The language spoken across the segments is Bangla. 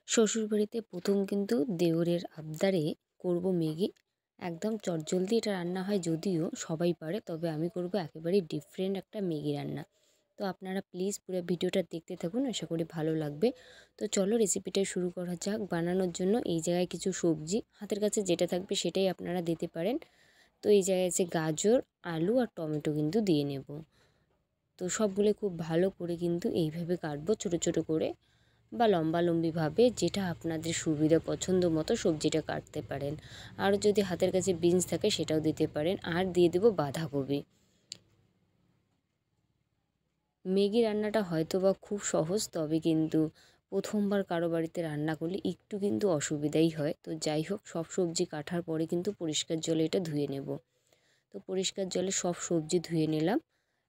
শ্বশুরবাড়িতে প্রথম কিন্তু দেওরের আবদারে করব ম্যাগি। একদম চটজলদি এটা রান্না হয়, যদিও সবাই পারে, তবে আমি করব একেবারেই ডিফারেন্ট একটা ম্যাগি রান্না। তো আপনারা প্লিজ পুরো ভিডিওটা দেখতে থাকুন, আশা করি ভালো লাগবে। তো চলো রেসিপিটা শুরু করা যাক। বানানোর জন্য এই জায়গায় কিছু সবজি হাতের কাছে যেটা থাকবে সেটাই আপনারা দিতে পারেন। তো এই জায়গায় আছে গাজর, আলু আর টমেটো কিন্তু দিয়ে নেব। তো সবগুলো খুব ভালো করে কিন্তু এইভাবে কাটবো ছোট ছোট করে বা লম্বালম্বিভাবে, যেটা আপনাদের সুবিধা পছন্দ মতো সবজিটা কাটতে পারেন। আর যদি হাতের কাছে বিনস থাকে সেটাও দিতে পারেন। আর দিয়ে দেব বাঁধাকপি। ম্যাগি রান্নাটা হয়তো বা খুব সহজ, তবে কিন্তু প্রথমবার কারো বাড়িতে রান্না করলে একটু কিন্তু অসুবিধাই হয়। তো যাই হোক, সব সবজি কাটার পরে কিন্তু পরিষ্কার জলে এটা ধুয়ে নেব। তো পরিষ্কার জলে সব সবজি ধুয়ে নিলাম।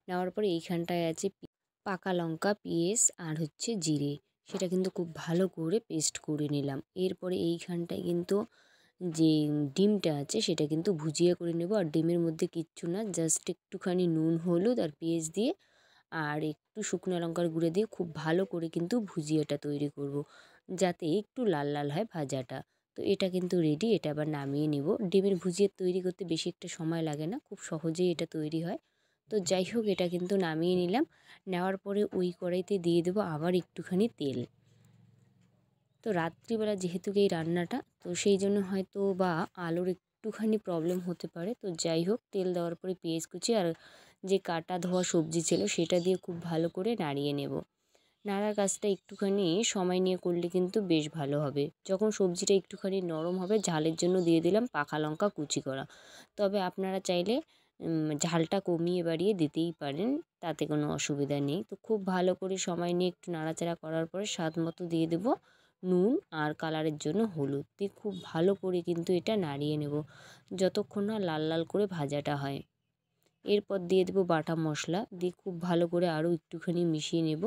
নেওয়ার পরে এইখানটায় আছে পাকা লঙ্কা, পেঁয়াজ আর হচ্ছে জিরে, সেটা কিন্তু খুব ভালো করে পেস্ট করে নিলাম। এরপরে এইখানটায় কিন্তু যে ডিমটা আছে সেটা কিন্তু ভুজিয়া করে নেব। আর ডিমের মধ্যে কিচ্ছু না, জাস্ট একটুখানি নুন, হলুদ আর পেঁয়াজ দিয়ে আর একটু শুকনো লঙ্কার গুঁড়ো দিয়ে খুব ভালো করে কিন্তু ভুজিয়াটা তৈরি করব, যাতে একটু লাল লাল হয় ভাজাটা। তো এটা কিন্তু রেডি, এটা আবার নামিয়ে নেব। ডিমের ভুজিয়া তৈরি করতে বেশি একটা সময় লাগে না, খুব সহজেই এটা তৈরি হয়। তো যাই হোক, এটা কিন্তু নামিয়ে নিলাম। নেওয়ার পরে ওই কড়াইতে দিয়ে দেবো আবার একটুখানি তেল। তো রাত্রিবেলা যেহেতু এই রান্নাটা, তো সেই জন্য হয়তো বা আলুর একটুখানি প্রবলেম হতে পারে। তো যাই হোক, তেল দেওয়ার পরে পেঁয়াজ কুচি আর যে কাটা ধোয়া সবজি ছিল সেটা দিয়ে খুব ভালো করে নাড়িয়ে নেব। নাড়ার কাজটা একটুখানি সময় নিয়ে করলে কিন্তু বেশ ভালো হবে। যখন সবজিটা একটুখানি নরম হবে, ঝালের জন্য দিয়ে দিলাম পাকা লঙ্কা কুচি করা। তবে আপনারা চাইলে ঝালটা কমিয়ে বাড়িয়ে দিতেই পারেন, তাতে কোনো অসুবিধা নেই। তো খুব ভালো করে সময় নিয়ে একটু নাড়াচাড়া করার পরে স্বাদ মতো দিয়ে দেবো নুন আর কালারের জন্য হলুদ দিয়ে খুব ভালো করে কিন্তু এটা নাড়িয়ে নেব যতক্ষণ না লাল লাল করে ভাজাটা হয়। এরপর দিয়ে দেবো বাটা মশলা, দিয়ে খুব ভালো করে আরও একটুখানি মিশিয়ে নেব।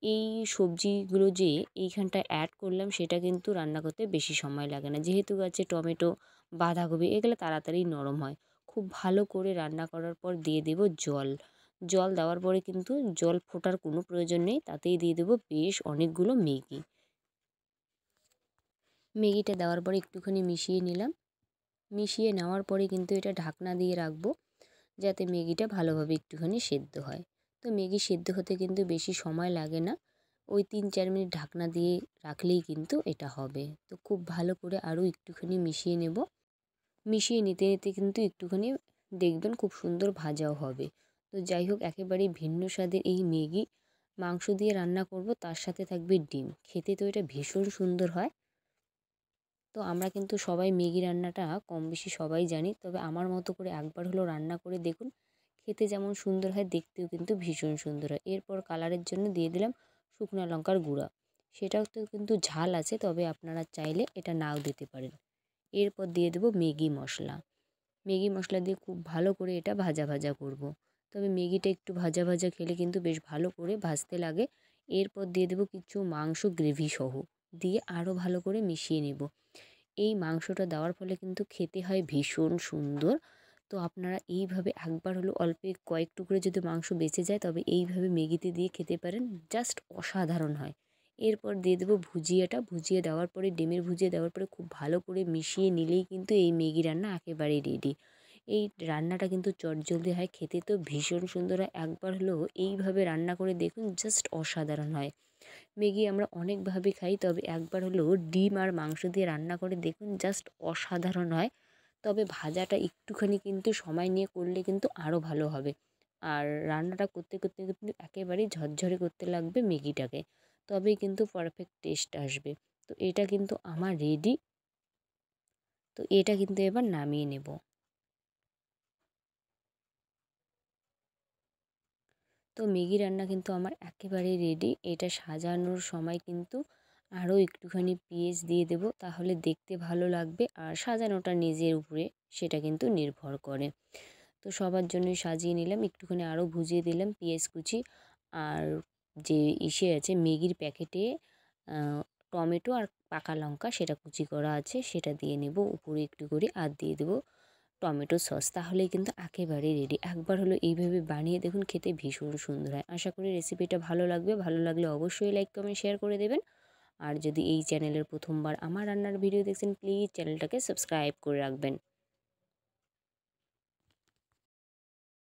এই সবজিগুলো যে এইখানটা অ্যাড করলাম সেটা কিন্তু রান্না করতে বেশি সময় লাগে না, যেহেতু আছে টমেটো, বাঁধাকপি, এগুলো তাড়াতাড়ি নরম হয়। খুব ভালো করে রান্না করার পর দিয়ে দেব জল। জল দেওয়ার পরে কিন্তু জল ফোটার কোনো প্রয়োজন নেই, তাতেই দিয়ে দেবো বেশ অনেকগুলো ম্যাগি। ম্যাগিটা দেওয়ার পরে একটুখানি মিশিয়ে নিলাম। মিশিয়ে নেওয়ার পরে কিন্তু এটা ঢাকনা দিয়ে রাখবো, যাতে ম্যাগিটা ভালোভাবে একটুখানি সেদ্ধ হয়। তো ম্যাগি সেদ্ধ হতে কিন্তু বেশি সময় লাগে না, ওই 3-4 মিনিট ঢাকনা দিয়ে রাখলেই কিন্তু এটা হবে। তো খুব ভালো করে আরও একটুখানি মিশিয়ে নেব। মিশিয়ে নিতে নিতে কিন্তু একটুখানি দেখবেন খুব সুন্দর ভাজাও হবে। তো যাই হোক, একেবারেই ভিন্ন স্বাদের এই ম্যাগি মাংস দিয়ে রান্না করব, তার সাথে থাকবে ডিম। খেতে তো এটা ভীষণ সুন্দর হয়। তো আমরা কিন্তু সবাই ম্যাগি রান্নাটা কম বেশি সবাই জানি, তবে আমার মতো করে একবার হলেও রান্না করে দেখুন। খেতে যেমন সুন্দর হয়, দেখতেও কিন্তু ভীষণ সুন্দর হয়। এরপর কালারের জন্য দিয়ে দিলাম শুকনো লঙ্কার গুঁড়া। সেটাও তো কিন্তু ঝাল আছে, তবে আপনারা চাইলে এটা নাও দিতে পারেন। এরপর দিয়ে দেবো ম্যাগি মশলা। ম্যাগি মশলা দিয়ে খুব ভালো করে এটা ভাজা ভাজা করব। তবে ম্যাগিটা একটু ভাজা ভাজা খেলে কিন্তু বেশ ভালো করে ভাজতে লাগে। এরপর দিয়ে দেবো কিছু মাংস গ্রেভি সহ, দিয়ে আরও ভালো করে মিশিয়ে নেব। এই মাংসটা দেওয়ার ফলে কিন্তু খেতে হয় ভীষণ সুন্দর। তো আপনারা এইভাবে একবার হলো অল্প কয়েক টুকরো যদি মাংস বেঁচে যায়, তবে এইভাবে ম্যাগিতে দিয়ে খেতে পারেন, জাস্ট অসাধারণ হয়। এরপর দিয়ে দেবো ভুজিয়াটা। ভুজিয়া দেওয়ার পরে ডিমের ভুজিয়া দেওয়ার পরে খুব ভালো করে মিশিয়ে নিলেই কিন্তু এই ম্যাগি রান্না একেবারেই রেডি। এই রান্নাটা কিন্তু চটজলদি হয়, খেতে তো ভীষণ সুন্দর হয়। একবার হলেও এইভাবে রান্না করে দেখুন, জাস্ট অসাধারণ হয়। ম্যাগি আমরা অনেকভাবে খাই, তবে একবার হলেও ডিম আর মাংস দিয়ে রান্না করে দেখুন, জাস্ট অসাধারণ হয়। তবে ভাজাটা একটুখানি কিন্তু সময় নিয়ে করলে কিন্তু আরও ভালো হবে। আর রান্নাটা করতে করতে কিন্তু একেবারেই ঝরঝরে করতে লাগবে ম্যাগিটাকে, তবেই কিন্তু পারফেক্ট টেস্ট আসবে। তো এটা কিন্তু আমার রেডি। তো এটা কিন্তু এবার নামিয়ে নেব। তো ম্যাগি রান্না কিন্তু আমার একেবারেই রেডি। এটা সাজানোর সময় কিন্তু আরও একটুখানি পেঁয়াজ দিয়ে দেবো, তাহলে দেখতে ভালো লাগবে। আর সাজানোটা নিজের উপরে, সেটা কিন্তু নির্ভর করে। তো সবার জন্যই সাজিয়ে নিলাম, একটুখানি আরও ভুজিয়ে দিলাম পেঁয়াজ কুচি। আর যে ইসে আছে ম্যাগির প্যাকেটে টমেটো আর পাকা লঙ্কা, সেটা কুচি করা আছে, সেটা দিয়ে নেব উপরে একটু করে। আর দিয়ে দেবো টমেটো সস, তাহলেই কিন্তু একেবারে রেডি। একবার হলো এইভাবে বানিয়ে দেখুন, খেতে ভীষণ সুন্দর হয়। আশা করি রেসিপিটা ভালো লাগবে। ভালো লাগলে অবশ্যই লাইক কমেন্ট শেয়ার করে দেবেন। আর যদি এই চ্যানেলের প্রথমবার আমার রান্নার ভিডিও দেখছেন প্লিজ চ্যানেলটাকে সাবস্ক্রাইব করে রাখবেন।